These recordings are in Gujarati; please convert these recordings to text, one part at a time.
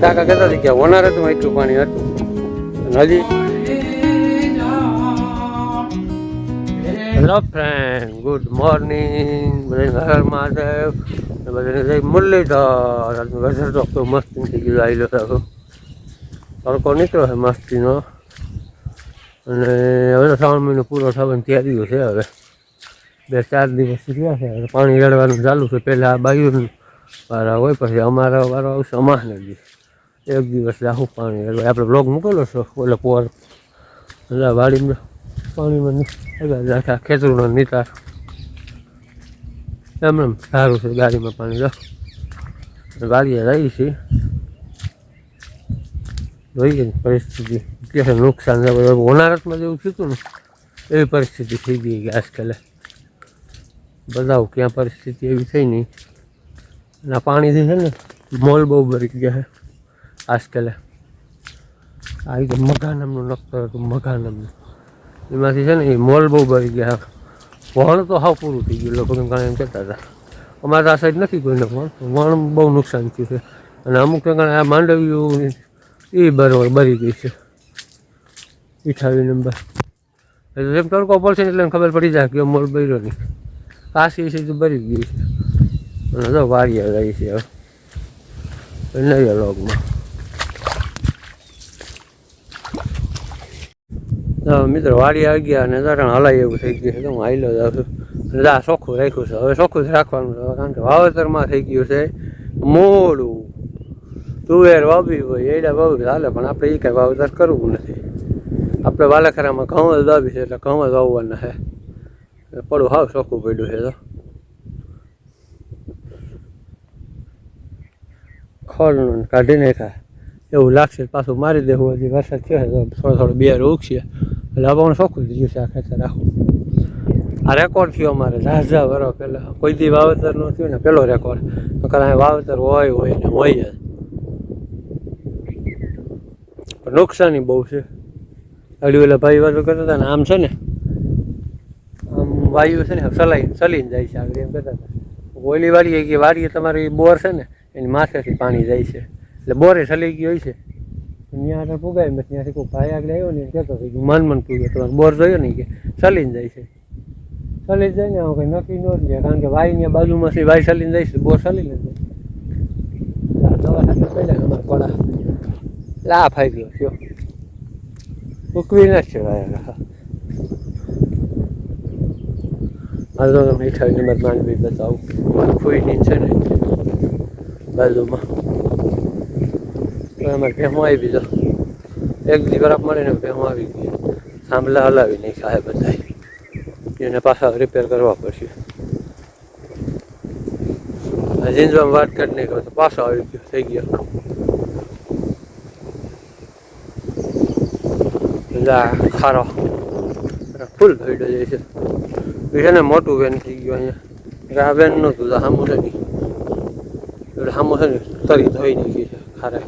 કાકા કહેતા હતા કે હોનારતમાં એટલું પાણી હતું હજી. Hello friend, good morning. બધાને હર મહાદેવ. બધાને જય મુરલીધર. આજનો વેધર તો મસ્ત થઈ ગયું. આવેલો હતો તડકો નીકળ્યો છે મસ્તીનો. અને હવે તો શ્રાવણ મહિનો પૂરો થવાની તૈયારીઓ છે. હવે 2-4 દિવસ થયા છે. હવે પાણી રેડવાનું ચાલુ છે. પહેલાં આ બાયું વાળા હોય, પછી અમારા વારો આવશે અમાસને દી. 1 દિવસ આખું પાણી રેડવા. આપણે બ્લોગ મૂકેલો છે ઓલે પોર વાડીમાં પાણીમાં આખા ખેતરોનો નિતાર એમ સારું છે. ગાડીમાં પાણી વાડીએ રહી છે. જોઈએ પરિસ્થિતિ કે નુકસાન હોનારતમાં જેવું થયું ને એવી પરિસ્થિતિ થઈ ગઈ કે આજકાલે બતાવું ક્યાં પરિસ્થિતિ એવી થઈ નહીં. અને પાણીથી છે ને મોલ બહુ ભરી ગયા છે આજકાલે. આ રીતે મઘા નામનું નક્કર હતું, મઘા નામનું. એમાંથી છે ને એ મોલ બહુ ભરી ગયા. વણ તો હાવ પૂરું થઈ ગયું. લોકો કારણ એમ કહેતા હતા. અમારે આ સાઈડ નથી કોઈને વણ બહુ નુકસાન થયું છે. અને અમુક કારણ આ માંડવીઓ એ બરોબર ભરી ગઈ છે. 28 નંબર એટલે જેમ તડકો પડશે એટલે ખબર પડી જાય કે મોલ ભર્યો નહીં. કાશી છે તો ભરી ગઈ છે. અને તો વાડીએ રહી છે હવે નહીં લોગમાં. મિત્રો વાડી આવી ગયા અને તારણ હલાય એવું થઈ ગયું છે. હું હાઈલો જાઉં છું. એટલે આ ચોખ્ખું રાખ્યું છે. હવે ચોખ્ખું જ રાખવાનું છે કારણ કે વાવેતરમાં થઈ ગયું છે મોડું. તુવેર વાવી હોય એડા વાવી હાલે, પણ આપણે એ કાંઈ વાવેતર કરવું નથી. આપણે વાલાખરામાં ઘઉં જ વાવી છે એટલે ઘઉં જ વાવવાના છે. પડું હાવ ચોખ્ખું પડ્યું છે. તો ખોળનું કાઢી નાખ્યા એવું લાગશે. પાછું મારી દેવું. હજી વરસાદ થયો છે તો થોડો બિયાર ઉગશે એટલે આપણને ચોખ્ખું થઈ ગયું છે આ ખેતર આખું. આ રેકોર્ડ થયો અમારે ઝાઝા વરો પહેલાં. કોઈ દી વાવેતર ન થયું ને પહેલો રેકોર્ડ. તો કારણ વાવેતર હોય ને હોય જ. પણ નુકસાની બહુ છે. અડી ઓલા ભાઈ વાતો કરતા હતા ને આમ છે ને આમ વાયુ છે ને ચલીને જાય છે આગળ એમ કહેતા હતા. ઓલી વાડીએ કે વાડીએ તમારી બોર છે ને એની માથેથી પાણી જાય છે એટલે બોરે ચલી ગઈ હોય છે. ત્યાં આગળ પુગાય મેં ત્યાંથી કોઈ ભાઈ આગળ આવ્યો ને એમ કહેતો હતો કે મન પૂગ્યો તમારે બોર જોયો નહીં કે ચલીને જાય છે. ચલી જાય ને આવું કંઈ નક્કી ન જ જાય કારણ કે વાયની બાજુમાંથી વાય ચલીને જાય છે, બોર ચલીને જાય. દવા સાથે પહેલાં અમારે પડા લા ફાઈ ગયો થયો ઉકવી નાખશે વાયા. હાલ તો તમે 28 નંબર માંડવી બતાવું. ફૂઈની છે ને બાજુમાં અમારે ભેમો આવી બીજો 1 દી બરાબર મળે ને ભેમો આવી ગઈ. થાંભલા હલાવી નહીં ખાય બધા. એને પાછા રિપેર કરવા પડશે. જીંજવામાં વાત કરી નહીં કરો તો પાછો આવી ગયો થઈ ગયો. ખારો ફૂલ ભેડો જાય છે. છે ને મોટું વેન થઈ ગયું અહીંયા. આ વેન નહોતું તો સામું છે નહીં એટલે સામું છે ને તરી ધોઈ નાખી છે ખારે.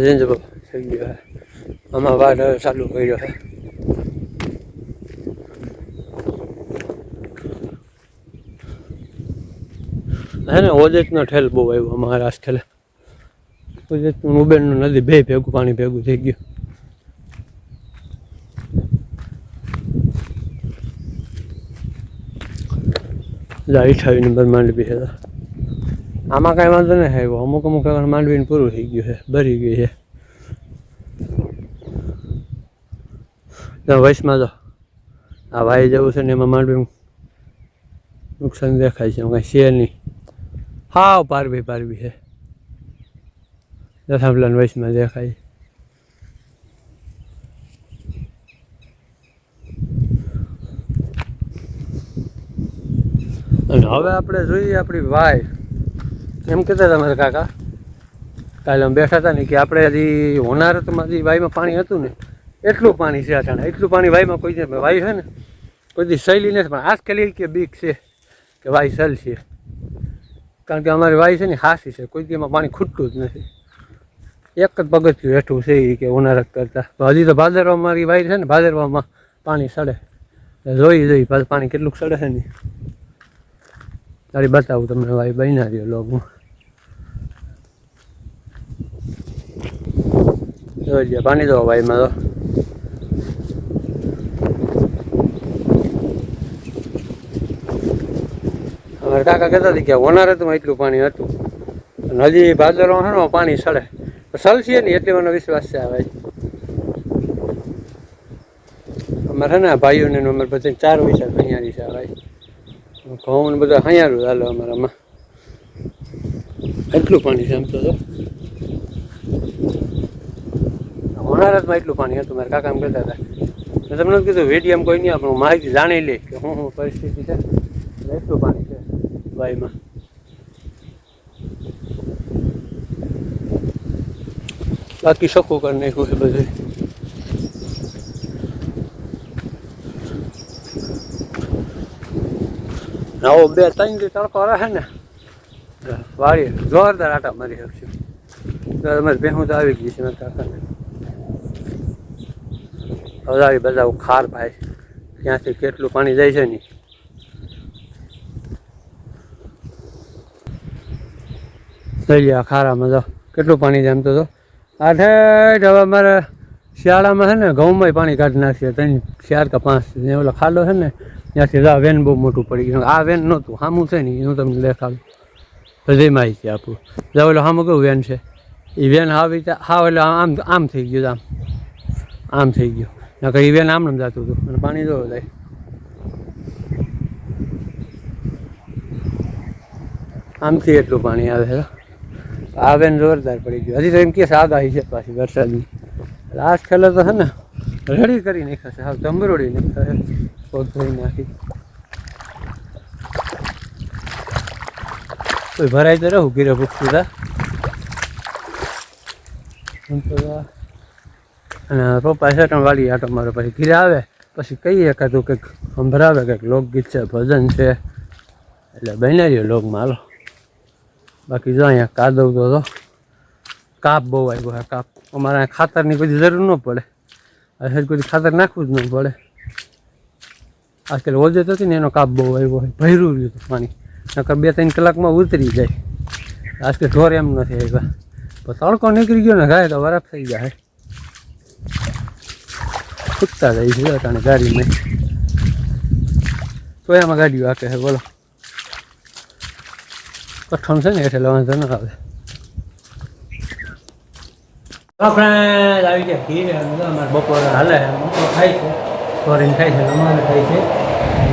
જીંજબો થઈ ગયો છે. આમાં વાડ ચાલુ કર્યો છે. હે ને ઓજેતનો ઠેલ બહુ આવ્યો અમારા આજકાલે. ઓજેતનું ઉબેરનું નદી બે ભેગું પાણી ભેગું થઈ ગયું. 28 નંબર માંડવી છે. આમાં કાંઈ વાંધો નહીં આવ્યો. અમુક માંડવીને પૂરું થઈ ગયું છે, ભરી ગઈ છે. વયસમાં તો આ વાય જેવું છે ને એમાં માંડવી નુકસાન દેખાય છે. કાંઈ છે નહીં. હાવ પારવી છે. દસામલાન વયસમાં દેખાય. અને હવે આપણે જોઈએ આપણી વાય. એમ કહેતા હતા મારા કાકા કાલે અમે બેઠા હતા ને કે આપણે હજી હોનારતમાં હજી વાયમાં પાણી હતું ને એટલું પાણી છે. અચાનક એટલું પાણી વાયમાં કોઈ દે વાય છે ને કોઈ દી સહેલી નથી. પણ આજકાલ કે બીક છે કે વાય સહેલ છે કારણ કે અમારી વાય છે ને હાસી છે. કોઈ દી એમાં પાણી ખૂટતું જ નથી. એક જ પગથિયું હેઠું છે એ કે ઉનાળા કરતાં હજી તો ભાદરવા મારી વાય છે ને ભાદરવામાં પાણી સડે જોઈ પાછું પાણી કેટલું સડે છે ને તારી બતાવું તમને વાય બન્યા રહ્યો લોગમાં જોઈ પાણી દો વાયમાં તો અમારે કાકા કહેતા હતા કે હોનારતમાં એટલું પાણી હતું અને હજી ભાદરમાં છે ને પાણી સડે સલશે નહીં એટલે મને વિશ્વાસ છે ભાઈ અમારે ને ભાઈઓને અમારે બધા 4 વિચાર હૈયારી છે ભાઈ ઘઉં બધા હૈયારું ચાલો અમારામાં એટલું પાણી છે એમ તો હોનારતમાં એટલું પાણી હતું મારા કાકા એમ કહેતા હતા મેં તમને કીધું વિડીયો કોઈ નહીં આપણું માહિતી જાણી લે કે શું પરિસ્થિતિ છે એટલું પાણી છે વાયમાં બાકી શકું કરી નાખ્યું છે બધું આવો 2-3 દી તડકો રહે ને વાળી જોરદાર આટા મારી શકશું તમારે ભેહું તો આવી ગઈ છે મારા કાકાને હવે બધા ખાર ભાઈ ક્યાંથી કેટલું પાણી જાય છે નહીં થઈ ગયા ખારામાં તો કેટલું પાણી જાય એમ તો આ ઠેઠ હવે અમારે શિયાળામાં છે ને ઘઉંમાં પાણી કાઢી નાખીએ 3, 4 કે 5 ને ઓલા ખાડો છે ને ત્યાંથી આ વેન બહુ મોટું પડી ગયું આ વેન નહોતું સામું છે ને હું તમને દેખાડું બધી માહિતી આપું જો ઓલો સામું કેવું વેન છે એ વેન આવી હાવ એટલે આમ થઈ ગયું આમ થઈ ગયું નકર એ વેન આમ જતું હતું અને પાણી જોયું જાય આમથી એટલું પાણી આવે છે આ વેન જોરદાર પડી ગયું હજી તો એમ કે આગાહી છે પાછી વરસાદની લાસ્ટ ખેલો તો છે ને રેડી કરી નાખ્યા છે હાવ ચંબરોડી નાખ્યા છે પગ ધોઈ નાખી કોઈ ભરાય તો રહું ગીરે પૂછતું અને પપ્પા છે પણ વાળી આટો મારો પછી ઘીરે આવે પછી કહીએ એકાદું કંઈક સંભળાવે કંઈક લોકગીત છે ભજન છે એટલે બન્યા રહ્યો લોકમાં હાલો બાકી જો અહીંયા કાદવ તો કાપ બહુ આવ્યો છે કાપ અમારે ખાતરની કોઈ જરૂર ન પડે આ કોઈ ખાતર નાખવું જ ન પડે આજકાલ ઓજત હતી ને એનો કાપ બહુ આવ્યો હોય ભર્યું રહ્યું હતું પાણી નકર 2-3 કલાકમાં ઉતરી જાય આજકાલ ઢોર એમ નથી આવ્યા પણ તડકો નીકળી ગયો ને ગાય તો વરફ થઈ જાય ફૂટતા જાય છે તાણે ગાડીમાં તો એમાં ગાડીઓ આકે છે બોલો કઠણ છે ને એટલે વાંધો ન આવે આપણે આવી ગયા ખીર અમારે બપોરે હાલે બપોર ખાય છે ફોરીને ખાય છે અમારે ખાય છે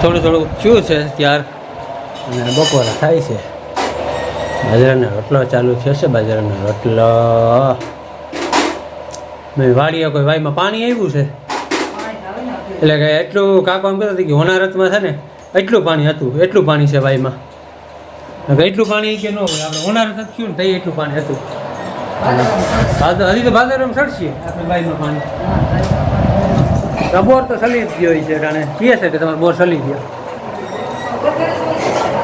થોડું થયું છે ત્યાર અને બપોરે થાય છે બાજરાનો રોટલો ચાલુ થયો છે બાજરાનો રોટલો મેં વાડીએ કોઈ વાયમાં પાણી આવ્યું છે એટલે કે એટલું કાકો એમ કહેતા કે હોનારતમાં છે ને એટલું પાણી હતું એટલું પાણી છે વાયમાં એટલું પાણી કે ન હોય આપણે હોનારત થયું ને તઈ એટલું પાણી હતું હજી તો ભાદરમાં ચડશે આપણે વાયમાં પાણી બોર તો સલી જ ગયો છે જાણે કહે છે કે તમારે બોર સલી ગયો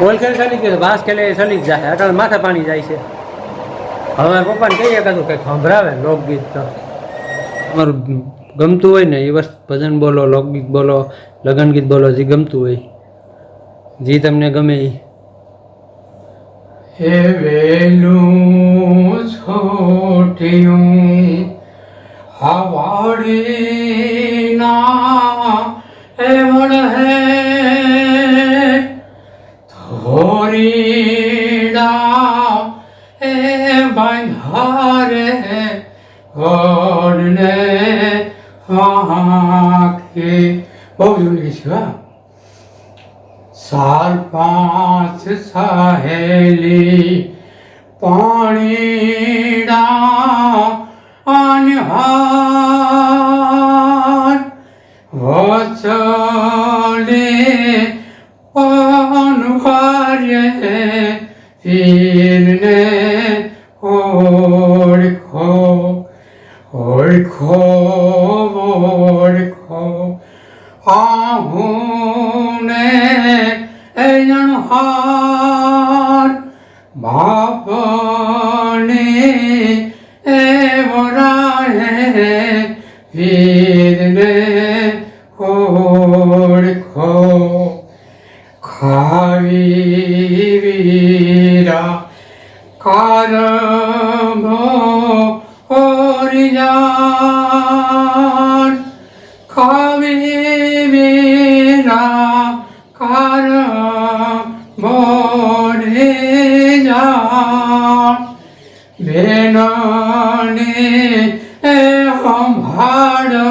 બોલ ખેલ સલી ગયો ઘાસ ખેલે સલી જ જાય અટાણે માથે પાણી જાય છે હવે મારા પપ્પાને કહીએ કીધું કંઈક સંભળાવે લોકગીત તો તમારું ગમતું હોય ને એ વસ્તુ ભજન બોલો લોકગીત બોલો લગ્ન ગીત બોલો જે ગમતું હોય જે તમને ગમે એ હે વેલું છોટ્યું હવાડીના એવળ હે થોરીડા એ બંધારે ગોળને આંખે બહુ જૂની છે હા 4-5 સહેલી પાણીડા અનહાર વચલે અનવારે વીરને ઓળખો ઓળખો ઓળખો આહુને અણહાર બાપને વરાહે વીરને ઓળખો ખાવી વીરા કારમો ઓરિયાન ખાવી વીરા કારમો ઓરિયાન બેનને સંભાળો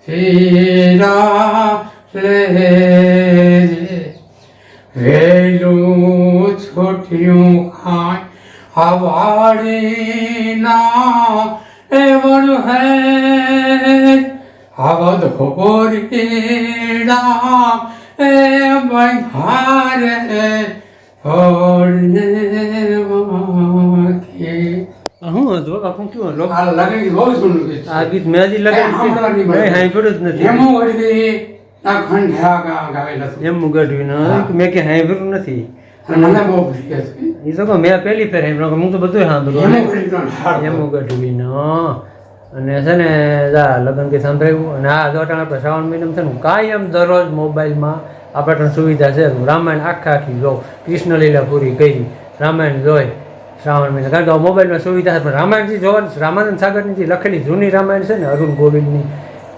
હીરા લેજે વેલું છોટ્યું ખાય હવાડીના એવડ હે હવદ હોરીડા એ બંધારે હોડને વાંખી હું હતું બાપુ કેવું આ લગન બહુ સુંદર ગીત આ ગીત મેં હજી સાંભળવાની લગાવી સાંભળ્યું જ નથી એમો વળી આ ખંડ્યા ગાવેલા છે એમ ગઢવી મેં કે સાંભળ્યું નથી અને મને બહુ પ્રિય છે એ તો કહું મેં પહેલી ફેર સાંભળ્યું હું તો બધું સાંભળ્યું એમો વળી તો હાર એમ ગઢવી અને છે ને લગ્ન ગીત સાંભળ્યું અને આ દોટાણ આપણે શ્રાવણ મહિનામાં છે ને કાયમ દરરોજ મોબાઈલમાં આપણે પણ સુવિધા છે રામાયણ આખી જો કૃષ્ણ લીલા પૂરી કરી રામાયણ જોઈ શ્રાવણ મહિના કારણ કે મોબાઈલમાં સુવિધા છે પણ રામાયણજી જોવાનું રામાનંદ સાગરની જે લખેલી જૂની રામાયણ છે ને અરુણ ગોવિંદની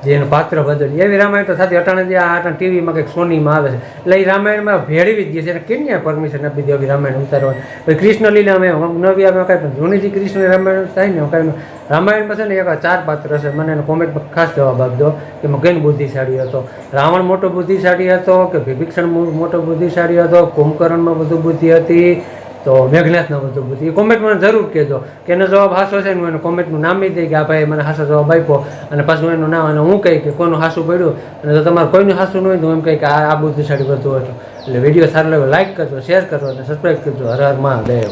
જે એનું પાત્ર બદલ એવી રામાયણ તો થતી અટાણે જે આ ટીવીમાં કંઈક સોનીમાં આવે છે એટલે એ રામાયણમાં ભેળવી જ દે છે એને કેમ પરમિશન આપી દે આવી રામાયણ ઉતારવાની પછી કૃષ્ણ લીલા અમે નવી આવે કાંઈ પણ જૂની જે કૃષ્ણ રામાયણ થાય ને કાંઈ રામાયણમાં છે ને એક 4 પાત્ર છે મને એનો કોમેન્ટમાં ખાસ જવાબ આપજો કે એમાં કેમ બુદ્ધિશાળી હતો રાવણ મોટો બુદ્ધિશાળી હતો કે વિભીષણ મોટો બુદ્ધિશાળી હતો કુંભકર્ણમાં બધું બુદ્ધિ હતી તો મેઘનાથનો બધું બુદ્ધિ એ કોમેન્ટમાં જરૂર કહેજો કે એનો જવાબ હાસો છે ને હું એનું કોમેન્ટનું નામ દઈ દઈ કે આ ભાઈ મને હાસો જવાબ આપ્યો અને પાછું એનું નામ અને હું કહી કે કોઈનું હાસું પડ્યું અને જો તમારે કોઈનું હાસું ન હોય તો એમ કહી કે આ બુદ્ધિશાળી બધું હતું એટલે વિડીયો સારો લાગ્યો લાઈક કરજો શેર કરજો અને સબસ્ક્રાઈબ કરજો હર હર મહાદેવ